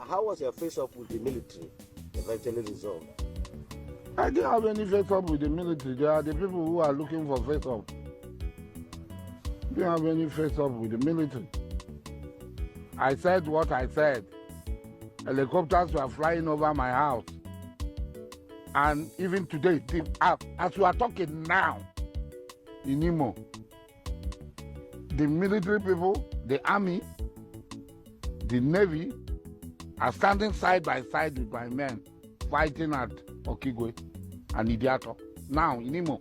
How was your face-off with the military eventually resolved? I didn't have any face-off with the military. They are the people who are looking for face-off. Didn't have any face-off with the military. I said what I said. Helicopters were flying over my house. And even today, as we are talking now, in Imo, the military people, the army, the navy are standing side by side with my men fighting at Okigwe and Idiato. Now in Imo.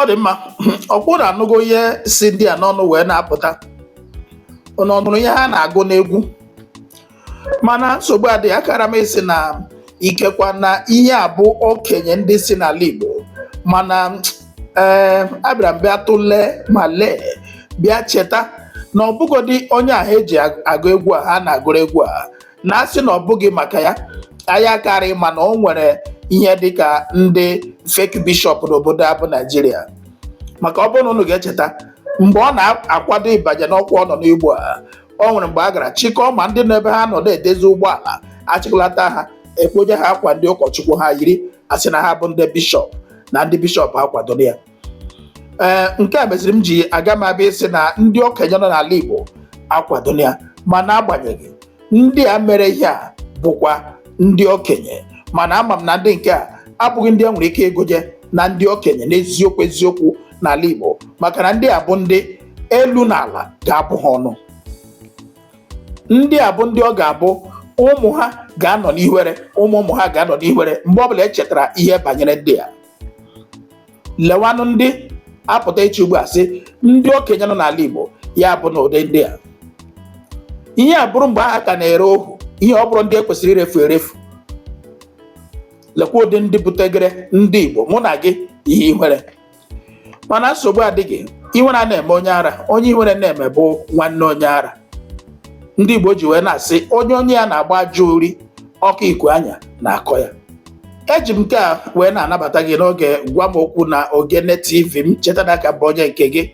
Ọ dị mma ọkwụrụ anụgo ihe si ndị a n'ọnụ wee na-apụta ọnụnụ ihe ha na-agụ n'egwu mana nsogbu adịghị akara m isi na ikekwa na ihe a bụ okenye ndị si n'ala Igbo mana abịara m bịa tụlee ma lee bịa cheta na ọ bụgodị onye ahụ eji agụ egwu a ha na-agụrụ egwu a na asị na ọ bụghị maka ya anya karị mana o nwere ihe dịka ndị fake bishop n'obodo a bụ Nigeria maka ọ bụrụ na unu ga-echeta mgbe ọ na-akwado ịbanye n'ọkwa ọ nọ n'Igbo a o nwere mgbe a gara chịkọọ ma ndị n'ebe ha nọ na-edezi ụgbọala achịkọlata ha ekpoje ha akwa ndị ụkọchukwu ha yiri asị na ha bụ ndị bishọp na ndị bishọp ha kwadoro ya nke a meziri m ji aga m abịa isi na ndị okenye nọ n'ala Igbo akwadoro ya mana agbanyeghị ndị a mere ihe a bụkwa ndị okenye mana ama m na ndị nke a abụghị ndị e nwere ike ịgụnye na ndị okenye n'eziokwu eziokwu n'ala Igbo maka na ndị a bụ ndị elu na ala ga-abụ ha ọnụ. Ndị a bụ ndị ọ ga-abụ ụmụ ha ga-anọ n'ihere ụmụ ha ga-anọ n'ihere mgbe ọbụla echetara ihe banyere ndị a. Lewanụ ndị apụta echi ugbu a sị ndị okenye nọ n'ala Igbo ya bụ na ụdị ndị a ihe a bụrụ mgbe ha ka na-ere ohu ihe ọ bụrụ ndị ekwesịrị irefu erefu. Lekwa ụdị ndị butegere ndị Igbo mụ na gị ihe ihere mana nsogbu adịghị ihere a na-eme onye ara onye ihere na-eme bụ nwanne onye ara. Ndị Igbo ji wee na-asị onye ya na-agba ajọ ori ọkụ iku anya na-akọ ya. Eji m nke a wee na-anabata gị n'oge gwa m okwu na Ogene TV m cheta n'aka bụ onye nke gị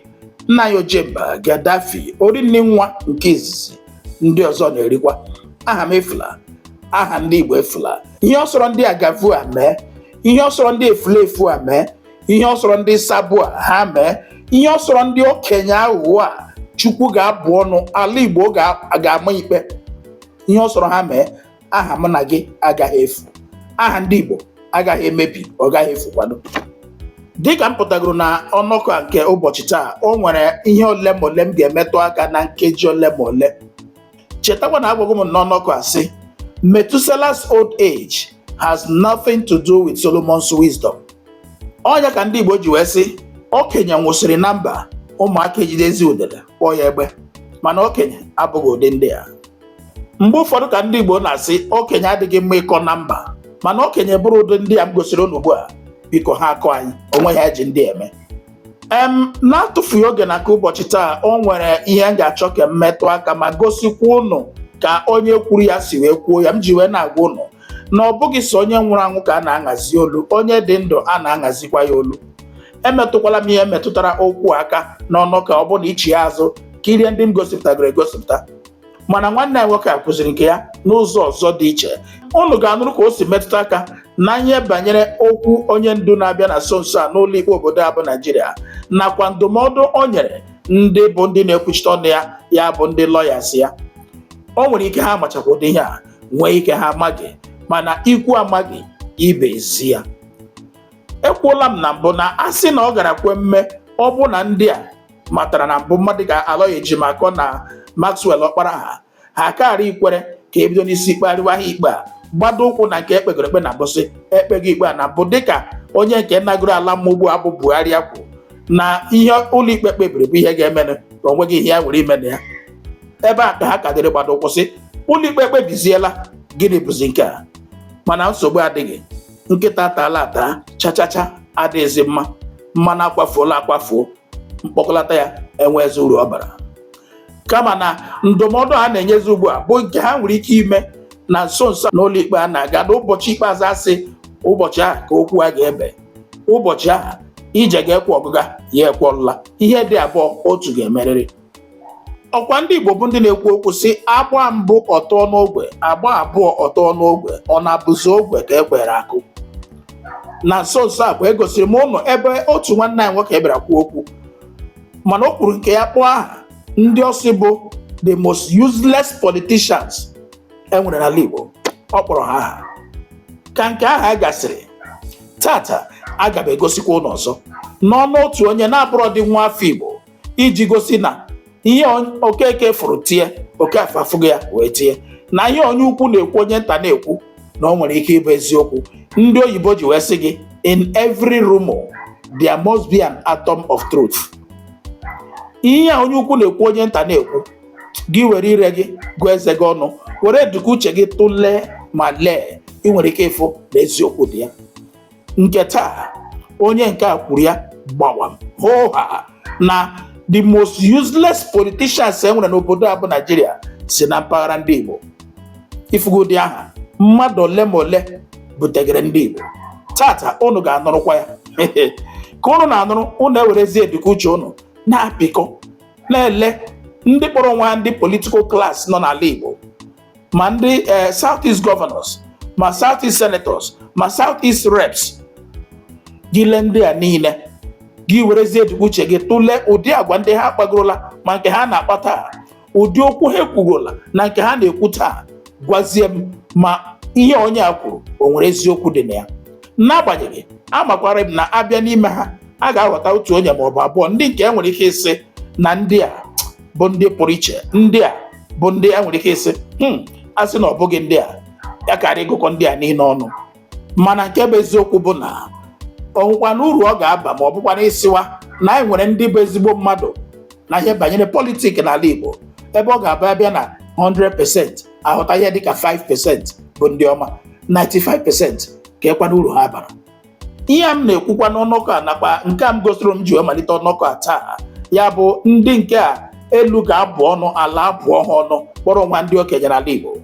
nna ya Ojemba Gaddafi orinne nwa nke izizi ndị ọzọ na-erikwa. Aha m efula aha ndị Igbo efula ihe ọ sọrọ ndị agavu a mee ihe ọ sọrọ ndị efulefu a mee ihe ọ sọrọ ndị sabu a ha mee ihe ọ sọrọ ndị okenye aghụghọ a Chukwu ga-abụ ọnụ ala Igbo ga-ama ikpe ihe ọ sọrọ ha mee aha m na gị agaghị efu aha ndị Igbo agaghị emebi ọ gaghị efukwado. Dịka m pụtagoro na ọnọkọ nke ụbọchị taa o nwere ihe ole ma ole m ga-emetụ aka na nkeji ole ma ole. Chetakwa na agwago m n'ọnọkọ asị Methuselah's old age has nothing to do with Solomon's wisdom. Ọnya ka ndị Igbo ji wee sị okenye nwụsịrị na mba ụmụaka ejidezi udele kpọọ ya egbe mana okenye abụghị ụdị ndị a. Mgbe ụfọdụ ka ndị Igbo na-asị okenye adịghị mma ịkọ na mba mana okenye bụrụ ụdị ndị a m gosiri unu ugbu a biko ha akọ anyị onwe ha eji ndị eme. Na-atụfughị oge na ka ụbọchị taa o nwere ihe m ga-achọ ka mmetụ aka ma gosikwa unu ka onye kwuru ya si wee kwuo ya. M ji wee na-agwa unu na ọ bụghị so onye nwụrụ anwụ ka a na-aṅazi olu onye dị ndụ a na-aṅazikwa ya olu. Emetụkwala m ihe metụtara okwu aka n'ọnụ ka ọ bụ na ichi ya azụ kirie ndị m gosipụtagoro egosipụta mana nwanne ya nwoke a kụziri nke ya n'ụzọ ọzọ dị iche. Unu ga-anụrụ ka o si metụta aka na ihe banyere okwu onye ndu na-abịa na nso nso a n'ụlọ ikpe obodo a bụ Naijiria nakwa ndụmọdụ o nyere ndị bụ ndị na-ekwuchite ọnụ ya ya bụ ndị lọyas ya. O nwere ike ha amachakwa ụdị ihe a nwee ike ha amaghị mana ikwu amaghị ibe ezi ya. Ekwuola m na mbụ na asị na ọ gara kwe mme ọ bụ na ndị a matara na mbụ mmadụ ga-alọya ejimakọ na Maxwell Ọkpara ha karịa ikwere ka ebido n'isi ikpe arịwa ha ikpe a gbado ụkwụ na nke ekpegoro ekpe na mbụsị ekpeghị ikpe a na mbụ dịka onye nke nagoro ala mmụgbu abụ Buhari kwụ na ihe ụlọikpe kpebiri bụ ihe ga-eme na onweghị ihe ya nwere ime na ya. Ebe a ka ha kadịrị gbado ụkwụ sị ụlọikpe kpebiziela, gịnị bụzi nke a? Mana nsogbu adịghị, nkịta ataala ata, chachacha adịghịzi mma, mmanụ akwafuola akwafuo, mkpọkọlata ya enwezi uru ọ bara. Kama na ndụmọdụ ha na-enyezi ugbu a bụ nke ha nwere ike ime na nso nso n'ụlọ ikpe a na-aga n'ụbọchị ikpeazụ asị ụbọchị ahụ ka okwu a ga-ebe, ụbọchị ahụ ije ga-ekwe ọgụga ya ekwọlụla, ihe dị abụọ otu ga-emerịrị. Ọkwa ndị Igbo bụ ndị na-ekwu okwu sị agba mbụ ọtọ n'ogwe, agba abụọ ọtọ n'ogwe, ọ na-abụzi ogwe ka ekwere akụ. Na nso nso a bụ egosiri m ụnụ ebe otu nwanne anyị nwoke bịara kwuo okwu, mana o kwuru nke ya kpọọ aha ndị ọsị bụ the most useless politicians enwere n'ala Igbo. Ọ kpọrọ ha aha. Ka nke aha gasịrị, tata aga m egosikwa ụnụ ọzọ n'ọnụ otu onye na-abụrọ dị nwa afọ Igbo, iji gosi na ihe Okeke fụrụ tie, Okafor afụghị ya wee tie, na ihe onye ukwu na-ekwu onye nta na-ekwu na ọ nwere ike ịbụ eziokwu. Ndị oyibo ji wee sị gị in every rumor there must be an atom of truth. Ihe a onye ukwu na-ekwu onye nta na-ekwu, gị were ire gị gụọ eze gị ọnụ, were duka uche gị tụlee ma lee, ị nwere ike ịfụ na eziokwu dị ya. Nke taa onye nke a kwuru ya gbawam hooha na the most useless politicians enwere n'obodo a bụ Nigeria si na mpaghara ndị Igbo. Ifugodi aha mmadụ ole ma ole butegere ndị Igbo. Tata unu ga-anụrụkwa ya. Ka unu na-anụrụ, unu ewerezie eduka uche unu na-apịkọ na-ele ndị kpọrọ nwa ndị political class nọ n'ala Igbo, ma ndị South East governors, ma South East senators, ma South East reps. Gị lee ndị a niile, gị werezie eduka uche gị tụlee ụdị agwa ndị ha kpagorola, ma nke ha na-akpa taa, ụdị okwu ha ekwugola na nke ha na-ekwu taa. Gwazie m ma ihe onye a kwuru o nwere eziokwu dị na ya. N'agbanyeghị, amakwara m na abịa n'ime ha, a ga-aghọta otu onye maọbụ abụọ ndị nke enwere ike ịsị na ndị a bụ ndị pụrụ iche, ndị a bụ ndị enwere ike ịsị a sị na ọ bụghị ndị a, ya karịa ịgụkọ ndị a niile ọnụ. Mana nke bụ eziokwu bụ na ọnwụkwa na uru ọ ga-aba ma ọ bụkwa na ịsịwa na anyị nwere ndị bụ ezigbo mmadụ na ihe banyere politiki n'ala Igbo, ebe ọ ga-aba abịa na 100% ahụta ihe dịka 5% bụ ndị ọma, 95% ka ekwana uru ha bara. Ihe m na-ekwukwa n'ọnọkọ a nakwa nke a m gosiri m ji wee malite ọnọkọ a taa, ya bụ ndị nke a elu ga-abụ ọnụ, ala abụọ ha ọnụ, kpọrọ nwa ndị okenye n'ala Igbo.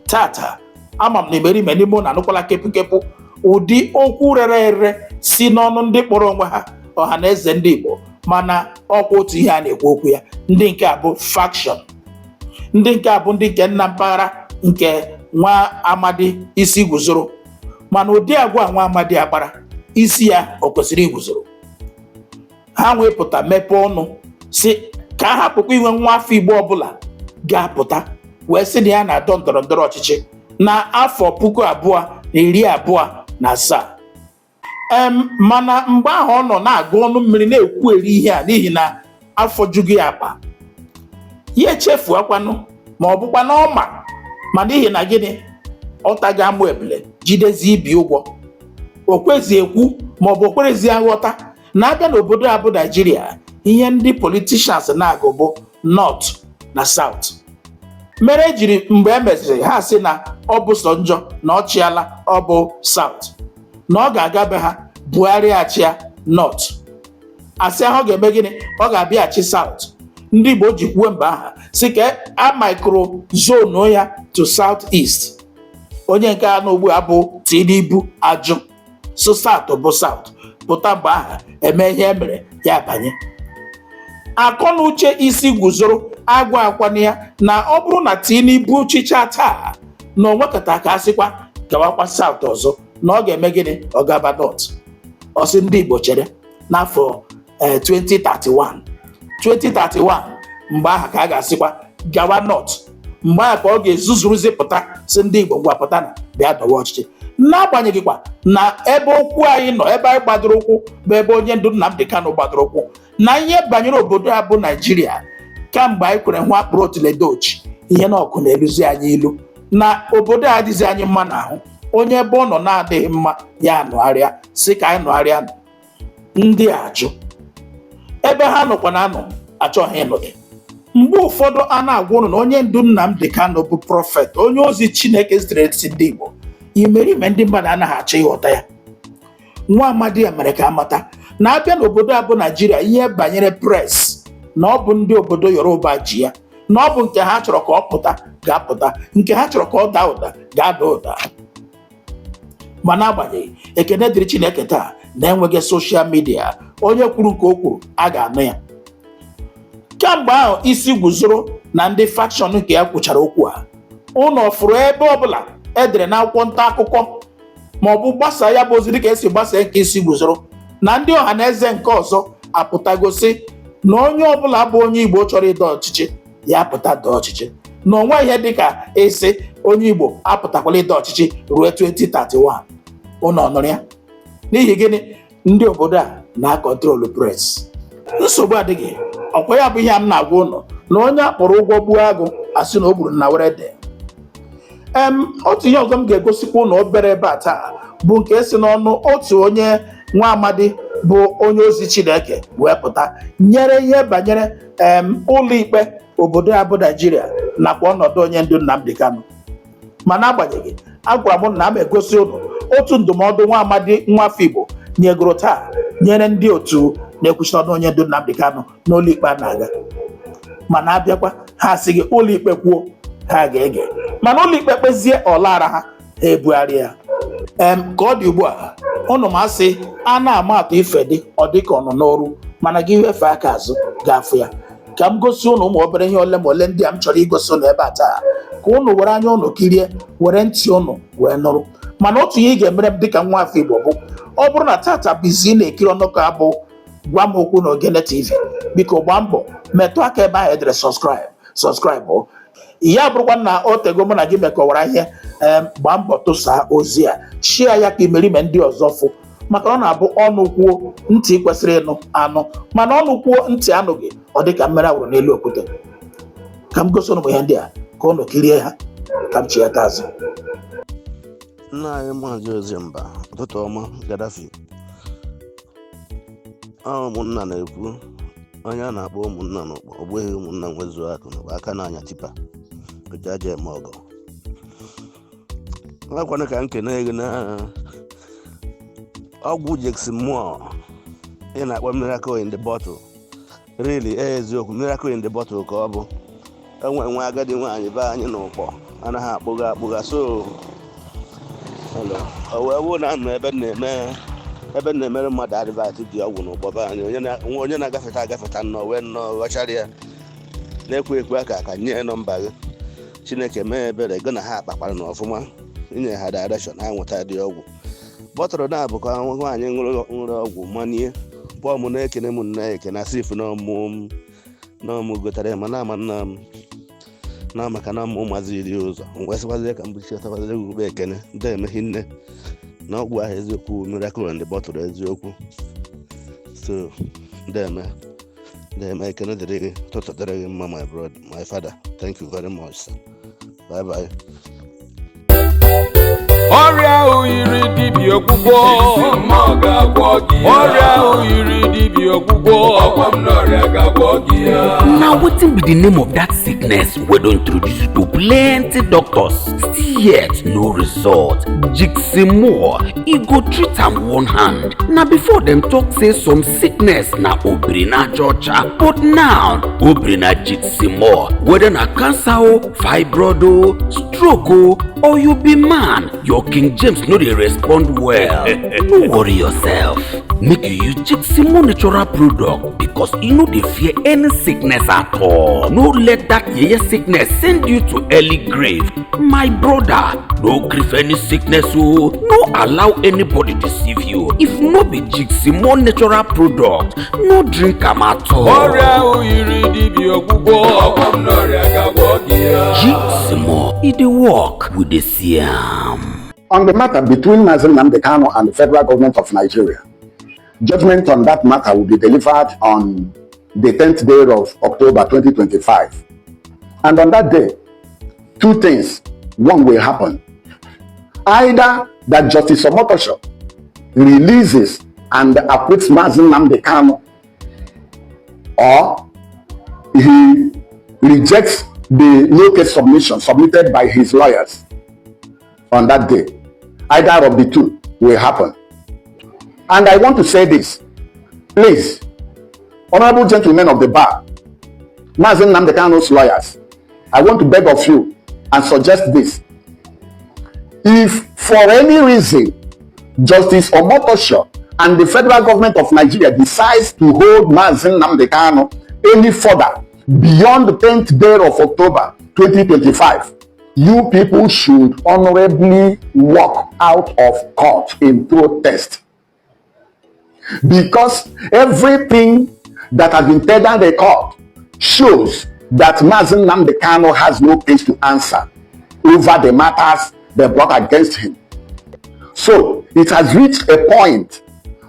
Tata ama m na imerime n'ime ụnụ anụkwala kepụkepụ ụdị okwu rere ere si n'ọnụ ndị kpọrọ onwe ha ọha na eze ndị Igbo, mana ọkwa otu ihe a na-ekwu okwu ya. Ndị nke a bụ faction, ndị nke a bụ ndị nke nna mpaghara nke nwa amadi isi guzoro, mana ụdị agwa nwa amadi akpara isi ya o kwesịrị iguzoro. Ha wepụta mepee ọnụ si ka a hapụkwa inwe nwa afọ Igbo ọbụla ga-apụta wee sị na ya na-adọ ndọrọ ndọrọ ọchịchị na afọ 2027. Mana mgbe ahụ ọ nọ na-agụ ọnụ mmiri na-ekwu eri ihe a n'ihi na afọ jugu ya akpa, ya echefu akwanụ ma ọ bụkwa na ọma, ma n'ihi na gịnị, ọta ga-amụ ebele jidezi ibi ụgwọ. O kwezi ekwu ma ọ bụ okwerezi aghọta na abịa n'obodo a bụ Nigeria, ihe ndị politicians na-agụ bụ North na South. Mere ejiri mgbe e meziri ha sị na ọ bụ sọ njọ na ọ chịala ọ bụ South, na ọ ga-agabe ha Buhari achịa North, asị ahụ ga-eme gịnị, ọ ga-abịaghachi South. Ndị Igbo ji kwuo mgbe aha si ka a micro zone ya to South East. Onye nke a n'ogbu a bụ Tinubu ajụ, so South bụ South, pụta mgbe aha eme ihe emere ya banye. Akọ na uche isi guzoro agwa akwana ya na ọ bụrụ na Tinubu chicha taa na onwekọta ka asịkwa gawakwa South ọzọ, na ọ ga-eme gịnị, ọ gaba North. Ọ sị ndị Igbo chere n'afọ 2031 mgbe aha ka a ga-asịkwa gawa North. Mgbe aha ka ọ ga-ezuzuruzi pụta si ndị Igbo ngwapụta na bịa dọwa ọchịchị. N'agbanyeghịkwa na ebe okwu anyị nọ, ebe anyị gbadoro ụkwụ bụ ebe onye ndu Nnamdi Kanu gbadoro ụkwụ na ihe banyere obodo a bụ Naijiria. Kamgbe anyị kwere nwa akpụrụ otiledochi, ihe na ọkụ na-eluzi anyị ilu na obodo a adịghịzi anyị mma n'ahụ. onye ebe ọ nọ na-adịghị mma ya anọgharịa, si ka anyị nọgharịa. Ndị ajụ ebe ha nọkwa na anọ achọghị ịnọdị. Mgbe ụfọdụ a na-agwa ụnụ na onye ndu Nnamdi Kanu bụ prọfet, onye ozi Chineke zitere si ndị Igbo, imerime ndị mmadụ anaghị achọ ịghọta ya. Nwa amadi ya mere ka amata na abịa n'obodo a bụ Naijiria, ihe banyere pres na ọ bụ ndị obodo Yoruba ji ya, na ọ bụ nke ha chọrọ ka ọ pụta ga-apụta, nke ha chọrọ ka ọ daa ụda ga-ada ụda. Mana agbanyeghị, ekene dịrị Chineke taa na-enweghị soshal midia, onye kwuru nke o kwuru a ga-anụ ya. Kemgbe ahụ isi guzoro na ndị fakshọn nke ya kwuchara okwu a, ụnọ fụrụ ebe ọbụla edere n'akwụkwọ nta akụkọ ma ọ bụ gbasa ya bụ ozi dịka esi gbasa nke isi guzoro, na ndị ọha na eze nke ọzọ apụtagosi na onye ọbụla bụ onye Igbo chọrọ ịdọ ọchịchị ya apụta dọọ ọchịchị, na onwe ihe dịka esi onye Igbo apụtakwala ịdọ ọchịchị ruo 2031. Ụnọ nụrụ ya. N'ihi gịnị? Ndị obodo a na-akọntrolu pres. Nsogbu adịghị. Ọkwa ya bụ ihe m na-agwa ụnụ na onye akpọrọ ụgwọ gbuo agụ asị na o gburu na were de. Otu ihe ọzọ m ga-egosikwa ụnụ obere ebe a taa bụ nke si n'ọnụ otu onye nwa amadi bụ onye ozi Chineke wee pụta nyere ihe banyere ụlọ ikpe obodo a bụ Naijiria nakwa ọnọdụ onye ndu Nnamdi Kanu. Mana agbanyeghị, agwara m na m egosi ụnụ otu ndụmọdụ nwa amadi nwafọ Igbo nyegoro taa nyere ndị otu na-ekwuchi ọnụ onye ndu Nnamdi Kanu n'ụlọ ikpe a na-aga. Mana abịakwa ha sị gị ụlọ ikpe kwuo, ha ga-ege, mana ụlọ ikpe kpezie ọlara ha ebugharị ya. Ka ọ dị ugbu a, ụnụ ma asị a na-ama atụ ife dị ọ dị ka ọ nọ n'ọrụ, mana gị wefe aka azụ ga-afụ ya. Ka m gosi ụnụ ụmụ obere ihe ole ma ole ndị a m chọrọ igosi ụnụ ebe a taa, ka ụnụ were anya ụnụ kirie, were ntị ụnụ wee nụrụ. Mana otu ihe ị ga-emere m dịka nwa afọ Igbo bụ, ọ bụrụ na tata bụ izi na-ekiri ọnụkọ abụ Gwa m Okwu na Ogene TV, biko gbaa mbọ metụ aka ebe ahụ edere sọskraịbụ. Ya bụrụkwa na o tego mụ na gị mekọwara ihe, gbaa mbọ tụsaa ozi a, shia ya ka imerime ndị ọzọ fụ, maka ọ na-abụ ọnụ kwuo ntị kwesịrị ịnụ anụ, mana ọnụ kwuo ntị anụghị, ọ dị ka mmiri awụrụ n'elu okwute. Ka m gosi ụnụ ihe ndị a ka ụnụ kirie ha, ka m chiata azụ. Nna anyị Maazị Ozimba, ụtụtụ ọma Gaddafi. Ụmụnna na-ekwu, onye a na-akpọ ụmụnna n'ụkpọ, ọ bụghị ụmụnna nwezuo akụ n'ụkpọ, aka na-anya tipa ojaja eme ọgọ. Akwana ka nkene gị na ọgwụ Jeximor ị na-akpọ miracle in the bottle. Really, eziokwu, miracle in the bottle ka ọ bụ. Enwe agadi nwaanyị be anyị n'ụkpọ anaghị akpụga so o wee bụ na nọ ebe na-emere mmadụ adịvat dị ọgwụ n'ụkpọ be anyị, onye na-agafeta nnọọ wee nnọọ ghọchara ya na-ekwe aka nye nọmba gị. Chineke mee ebere gị na ha akpakwara n'ọfụma inye ha direction ha nweta dị ọgwụ. Bọtụrụ na-abụ ka nwaanyị ṅụrụ ọgwụ manie pụọ m na-ekene m nna ekene asif n'ọmụ gotere ma na ama nna m na maka na ụmụazị iri ụzọ ngwesịkwazie ka mgbichitakwaziri ugbe ekene ndị emeghi nne na ọgwụ ahụ eziokwu miracle in the bottle eziokwu. So ndeme ekene dịrị gị, ụtụtụ dịrị gị mma my brother, my father. Thank you very much, sir. Bye bye. Ọrịa oyiri dibịa ọgwụgwọ, ọrịa oyiri dibịa ọgwụgwọ. Now wetin be the name of that sickness wey don introduce you to plenty doctors, still yet no result? Jeximor, e go treat am one hand. Na before dem talk say some sickness na obirinajaọcha, but now Jeximor, whether na cancer o, fibroid o, stroke o, or you be man, your King James no dey respond well. No worry yourself, make you use Jeximor natural product because e no dey fear any sickness at all. No let that yeye sickness send you to early grave. My brother, no grief any sickness o. No allow anybody deceive you. If no be Jeximor natural product, no drink am at all. Ọrịa oyiri dibịa ọgwụgwọ. Jeximor, e dey work, we dey see am. On the matter between Mazi Nnamdi Kanu and the federal government of Nigeria, judgment on that matter will be delivered on the 10th day of October 2025. And on that day, two things. One will happen. either that Justice Omotosho releases and acquits Mazi Nnamdi Kanu, or he rejects the no case submission submitted by his lawyers on that day. Either of the two will happen. And I want to say this, please, honorable gentlemen of the bar, Mazi Nnamdi Kanu's lawyers, I want to beg of you and suggest this. If for any reason Justice Omotosho and the federal government of Nigeria decides to hold Mazi Nnamdi Kanu any further beyond the 10th day of October 2025, you people should honorably walk out of court in protest. Because everything that has been tendered in court shows that Mazi Nnamdi Kanu has no case to answer over the matters they brought against him. So it has reached a point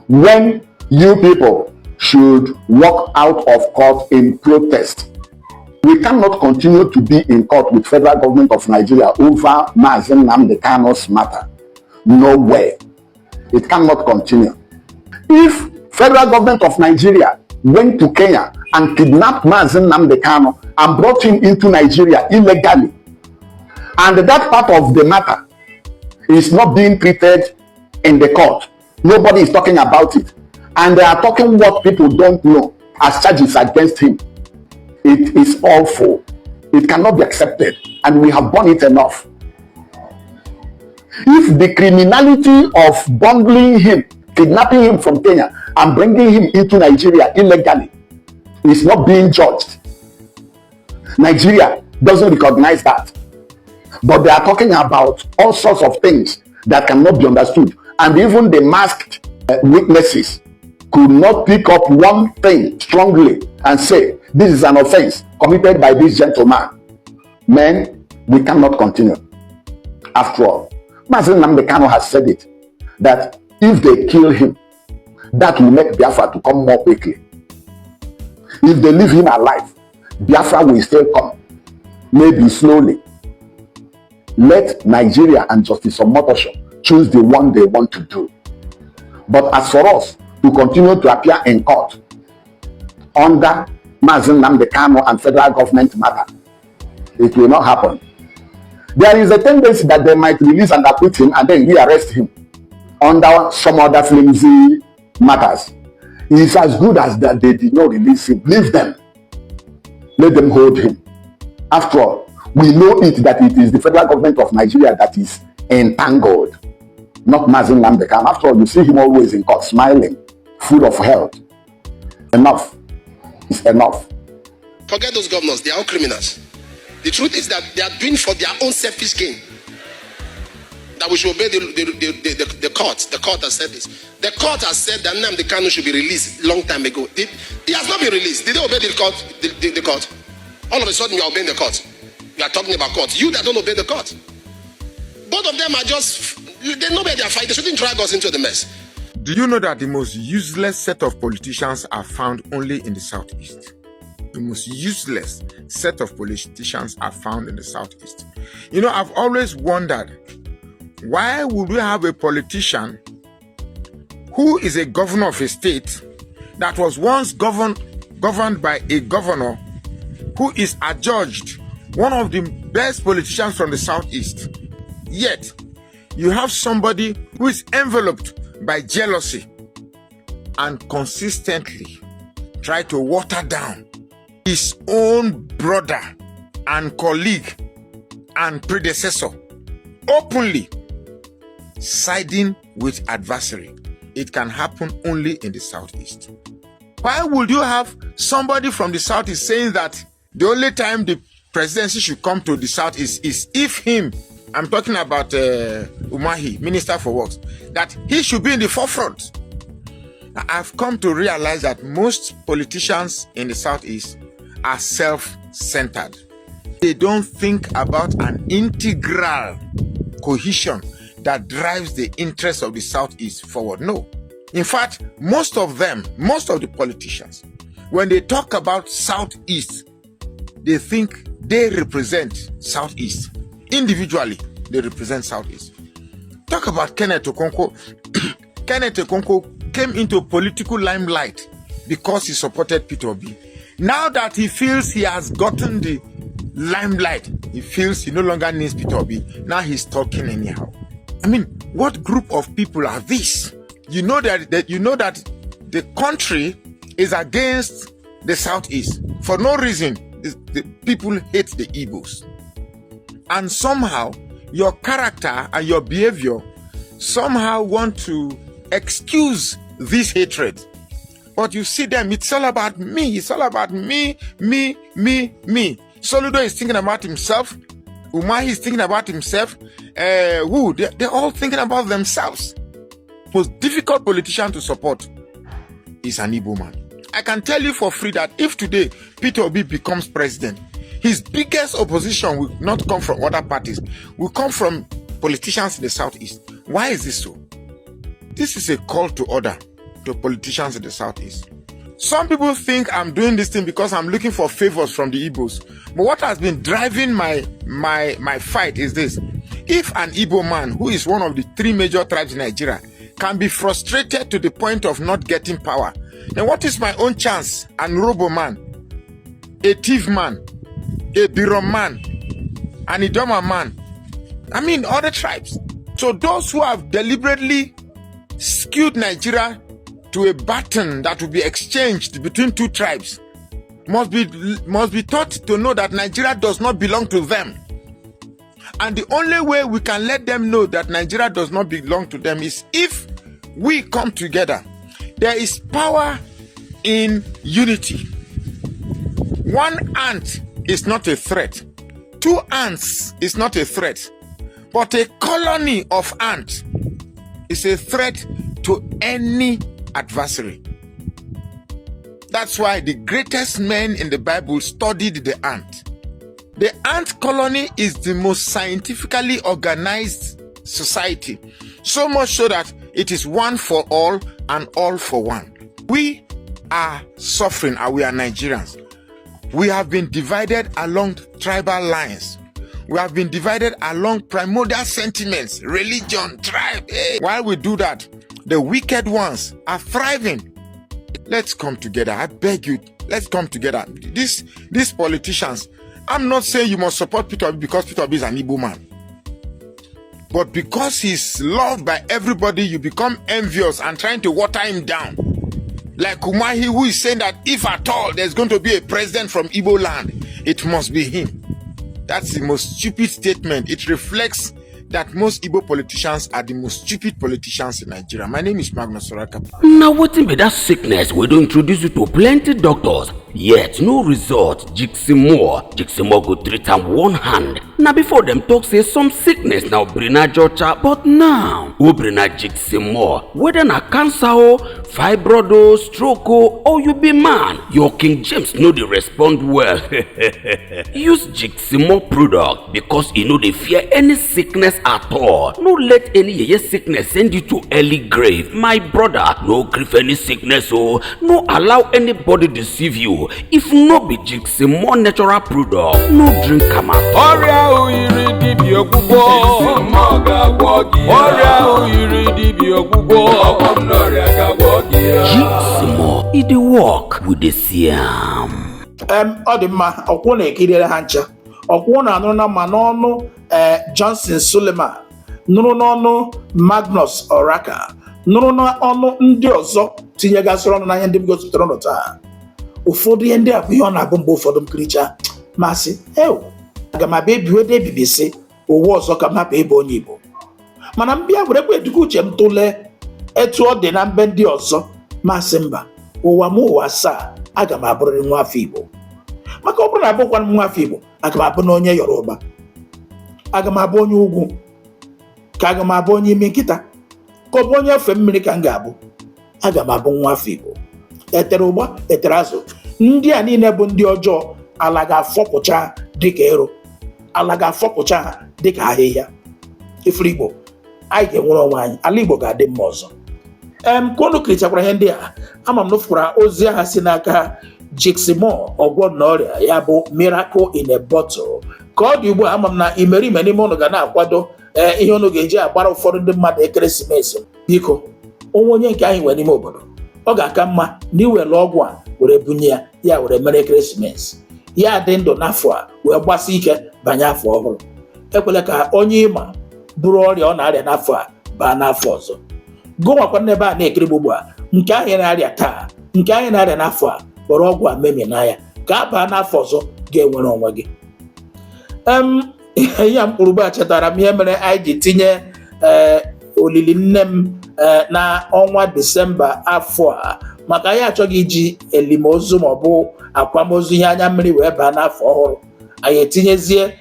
when you people should walk out of court in protest. We cannot continue to be in court with federal government of Nigeria over Mazi Nnamdi Kanu's matter. No way. It cannot continue. If federal government of Nigeria went to Kenya and kidnapped Mazi Nnamdi Kanu and brought him into Nigeria illegally, and that part of the matter is not being treated in the court, nobody is talking about it, and they are talking what people don't know as charges against him, it is awful. It cannot be accepted, and we have done it enough. If the criminality of bundling him, kidnapping him from Kenya and bringing him into Nigeria illegally is not being judged, Nigeria doesn't recognize that. But they are talking about all sorts of things that cannot be understood, and even the masked witnesses could not pick up one thing strongly and say this is an offense committed by this gentleman. Men, we cannot continue. After all, Mazi Nnamdi Kanu has said it, that if they kill him, that will make Biafra to come more quickly. If they leave him alive, Biafra will still come, maybe slowly. Let Nigeria and Justice Omotosho choose the one they want to do. But as for us to continue to appear in court under Mazi Nnamdi Kanu and federal government matter, it will not happen. There is a tendency that they might release and acquit him and then rearrest him under some other flimsy matters. It is as good as that they did not release him. Leave them. Let them hold him. After all, we know it that it is the federal government of Nigeria that is entangled, not Mazi Nnamdi Kanu. After all, you see him always in court, smiling, full of health. Enough is enough. Forget those governors, they are all criminals. The truth is that they are doing for their own selfish gain. That we should obey the court. The court has said this. The court has said that Nnamdi Kanu should be released long time ago. He has not been released. Did they obey the court? The court? All of a sudden you are obeying the court. You are talking about court. You that don't obey the court. Both of them are just, they know where they are fighting. They shouldn't drag us into the mess. Do you know that the most useless set of politicians are found only in the Southeast? The most useless set of politicians are found in the Southeast. You know, I've always wondered, why would we have a politician who is a governor of a state that was once governed by a governor who is adjudged one of the best politicians from the Southeast? Yet, you have somebody who is enveloped by jealousy and consistently try to water down his own brother and colleague and predecessor, openly siding with adversary. It can happen only in the Southeast. Why would you have somebody from the Southeast saying that the only time the presidency should come to the Southeast is if him, I'm talking about Umahi, Minister for Works, that he should be in the forefront? I've come to realize that most politicians in the Southeast are self-centered. They don't think about an integral cohesion that drives the interests of the Southeast forward. No. In fact, most of the politicians, when they talk about Southeast, they think they represent Southeast. Individually, they represent Southeast. Talk about Kenneth Okonkwo. Kenneth Okonkwo came into political limelight because he supported Peter Obi. Now that he feels he has gotten the limelight, he feels he no longer needs Peter Obi. Now he's talking anyhow. I mean, what group of people are these? You know that the country is against the Southeast for no reason. The people hate the Igbos, and somehow your character and your behavior somehow want to excuse this hatred. But you see them, it's all about me. It's all about me. Soludo is thinking about himself. Umahi is thinking about himself. They're all thinking about themselves. Most difficult politician to support is an Igbo man. I can tell you for free that if today Peter Obi becomes president, his biggest opposition will not come from other parties, will come from politicians in the Southeast. Why is this so? This is a call to order to politicians in the Southeast. Some people think I'm doing this thing because I'm looking for favors from the Igbos. But what has been driving my fight is this. If an Igbo man, who is one of the 3 major tribes in Nigeria, can be frustrated to the point of not getting power, then what is my own chance? An Urobo man, a thief man, a Birom man, an Idoma man. I mean, other tribes. So those who have deliberately skewed Nigeria to a button that will be exchanged between 2 tribes must be taught to know that Nigeria does not belong to them. And the only way we can let them know that Nigeria does not belong to them is if we come together. There is power in unity. 1 ant is not a threat. 2 ants is not a threat. But a colony of ants is a threat to any adversary. That's why the greatest men in the Bible studied the ant. The ant colony is the most scientifically organized society. So much so that it is one for all and all for one. We are suffering, and we are Nigerians. We have been divided along tribal lines. We have been divided along primordial sentiments, religion, tribe. Hey. While we do that, the wicked ones are thriving. Let's come together. I beg you, let's come together. These politicians, I'm not saying you must support Peter Obi because Peter Obi is an Igbo man. But because he's loved by everybody, you become envious and trying to water him down. Like Umahi, who is saying that if at all there's going to be a president from Igbo land, it must be him. That's the most stupid statement. It reflects that most Igbo politicians are the most stupid politicians in Nigeria. My name is Magnus Oraka. Now, what be that sickness? We don't introduce you to plenty doctors, yet no result. Jiximo go treat am 1 hand. Now before them talk say some sickness now brina Georgia, but now who brina Jiximo? Whether na cancer o, fibroid o, stroke o, or you be man, your King James know they respond well. Use Jiximo product because you know they fear any sickness at all. No let any sickness send you to early grave. My brother, no grief any sickness oh. No allow anybody deceive you. If no be Jiximo natural product, no drink am at all. Ọrịa oyiri dibịa ọgwụgwọ. Jiximo ga-agwọ gị. Ọrịa oyiri dibịa ọgwụgwọ. Ọgwọ m n'ọrịa ga-agwọ gị. Jiximo, it dey work with the siam. Ọ dị mma, ọkwụ na-ekirere ha ncha. Ọkwụ na-anụ na mma n'ọnụ Johnson Suleman, nụrụ n'ọnụ Magnus Oraka, nụrụ n'ọnụ ndị ọzọ tinyegasịrị ọnụ n'anya ndị bigosipụtara ọnụ taa. Ụfọdụ ihe ndị a bụ ihe ọ na-abụ mgbe ụfọdụ m kiricha masị aga m abịa ebiwede ebibisi ụwa ọzọ ka m hapụ ebe onye Igbo, mana m bịa werekwa eduga uche m tụlee etu ọ dị na mbe ndị ọzọ masị mba ụwa m ụwa asaa aga m abụrịrị nwa afọ Igbo. Maka ọ bụrụ na abụkwa m nwa afọ Igbo, aga m abụ na onye Yoruba, aga m abụ onye ugwu, ka aga m abụ onye ime nkịta, ka ọ bụ onye ofe mmiri ka m ga-abụ. Aga m abụ nwa afọ Igbo. Etere ụgba etere azụ, ndị a niile bụ ndị ọjọọ. Ala ga-afọpụcha dịka ero, ala ga-afọpụcha ha dịka ahịhịa. Ifuru Igbo, anyị ga-enwere onwe anyị, ala Igbo ga-adị mma ọzọ. Ka unu kirichakwara ihe ndị a, ama m n'ofukwara ozi aha si n'aka Jiximo ọgwọ na ọrịa ya bụ Miracle in a Bottle. Ka ọ dị ugbu a, ama m na imerime n'ime ụnụ ga na-akwado ihe unu ga-eji agbara ụfọdụ ndị mmadụ ekeresimesi. Biko onwe onye nke anyị nwere n'ime obodo, ọ ga-aka mma na iwere ọgwụ a were bunye ya were mere ekeresimesi, ya dị ndụ n'afọ a wee gbasi ike banye afọ ọhụrụ. Ekwela ka onye ịma bụrụ ọrịa ọ na-arịa n'afọ a baa n'afọ ọzọ. Gụnwakwa n'ebe a na-ekiri ugbu a, nke anyị na-arịa taa, nke anyị na-arịa n'afọ a, kpọrọ ọgwụ a memina ya ka a baa n'afọ ọzọ ga-enwere onwe gị. Ihe ya mkpụrụgbu a chetara m ihe mere anyị ji tinye olili nne m na ọnwa Disemba afọ a, maka anyị achọghị iji elimozu maọbụ akwamozu ihe anya mmiri wee baa n'afọ ọhụrụ. Anyị etinyezie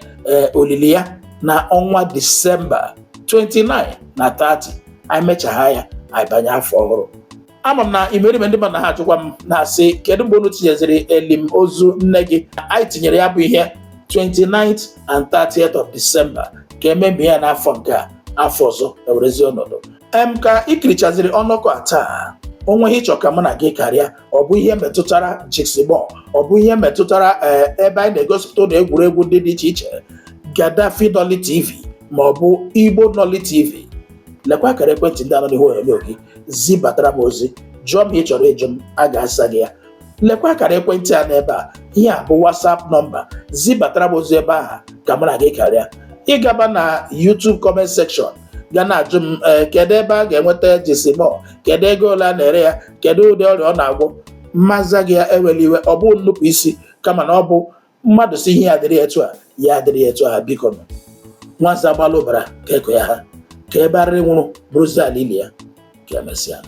olili ya na ọnwa Disemba 29 na 30, anyị mechagha ya anyị banye afọ ọhụrụ. Ama m na imerime ndị mmadụ ha achụkwa m na-asị kedu mgbe unu tinyeziri elimozu nne gị? Anyị tinyere ya bụ ihe 29th and 30th of December ka ememe ya n'afọ nke a, afọ ọzọ ewerezi ọnọdụ. Ka ikirichaziri ọnọkọ a taa, onwe ihe ịchọ ka mụ na gị karịa, ọ bụ ihe metụtara Jiximore, ọ bụ ihe metụtara ebe anyị na-egosipụta ụlọ egwuregwu ndị dị iche iche, Gaddafi Nolly TV ma ọ bụ Igbo Nolly TV, lekwa akara ekwentị ndị anọ n'ihu onyonyo gị, zibatara m ozi, jụọ m ihe ị chọrọ ịjụ m, a ga-asa gị ya. Lekwa akara ekwentị a n'ebe a, ihe a bụ WhatsApp nọmba, zibatara m ozi ebe ahụ ka mụ na gị karịa. Ịgaba na YouTube comment section ga na-ajụ m kedu ebe a ga-enweta Jiximore, kedu ego ole a na-ere ya, kedu ụdị ọrịa ọ na-agwọ. Mmaza gị ya ewela iwe, ọ bụ nnupụ isi, kama na ọ bụ mmadụ si ihe ya adịrị etu a, ya adịrị etu a. Biko nwaza gbala ụbara ka eko ya ha, ka ebe arịrị nwụrụ bụrụzi ala ili ya, ka emesịa.